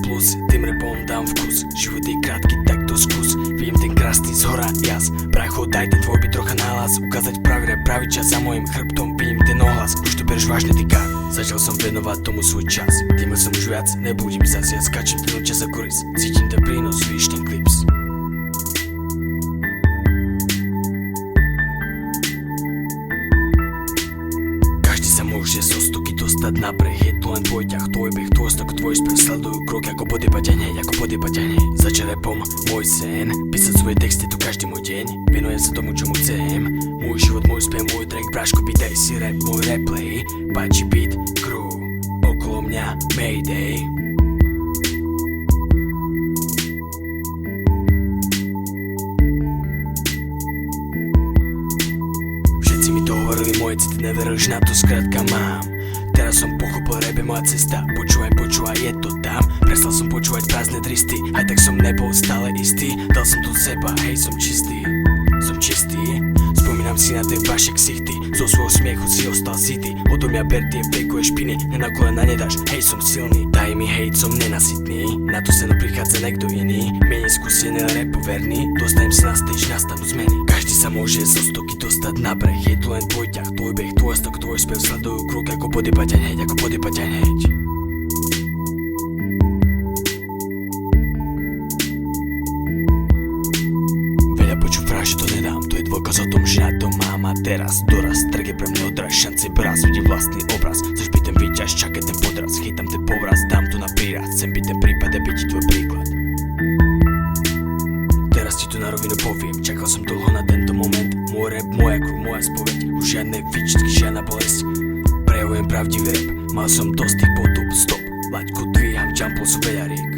plus, tým repom dám vkus. Život je krátky, tak to skús. Vidím ten krásny zhora jas. Bracho, daj ten tvoj byt trocha náhlas. Ukázať pravý rap, pravý čas. Za mojim chrbtom vidím ten ohlas. Už to bereš vážne, tyka. Začal som venovať tomu svoj čas. Týmil som už viac, nebudím zas. Ja skačem ten čas za kuris. Cítim ten prínos, víš ten klips. Môže so stoky dostať na breh. Je to len tvoj ťah, tvoj beh, tvoj stok, tvoj spev. Sledujú krok ako podebať hneď, ako podebať hneď. Začal repom môj sen, písať svoje texty tu každý môj deň. Venujem sa tomu, čomu chcem. Môj život, môj spev, môj track. Bráško, pýtaj si rap, môj replay. Páči beat, crew, okolo mňa Mayday. Všetci mi to hovorili, moje city, neverili, že na to skrátka mám. Teraz som pochopil, rap je moja cesta. Počúvaj, je to tam. Prestal som počúvať prázdne tristy. Aj tak som nebol stále istý. Dal som to seba, hej, som čistý. Spomínam si na tie vaše ksichty. Zo svojho smiechu si ostal city. Odo mňa ber tie fejkové špiny. Na kolena nedáš, hej, som silný. Daj mi hejt, som nenasytný. Na to scénu prichádza niekto iný. Menej skúsený, ale rapoverný. Dostanem sa na stage, nastanú zmeny. Každý sa môže zo stoky dostať na breh. Je to len tvoj ťah, tvoj beh, tvoj stok, tvoj spev. Sledujú krok ako podebať hneď, ako podebať hneď. Veľa počuť fráž, to nedám. To je dôkaz o tom, že na to mám. A teraz doraz, trh je pre mňa odraz. Šance braz, vidím vlastný obraz. Chceš byť ten výťaž, čakaj ten podraz. Chytam ten povraz, dám to na príraz. Chcem byť ten prípad a byť tvoj príklad. Teraz ti to na rovinu poviem. Čakal som dlho na tento moment. Môj rap, moja crew, moja spoveď. Už žiadne výčitky, žiadna bolesť. Prejavujem pravdivý rap. Mal som dosť tých potúb, stop. Laťku dvíham, jumpol sú veľa riek.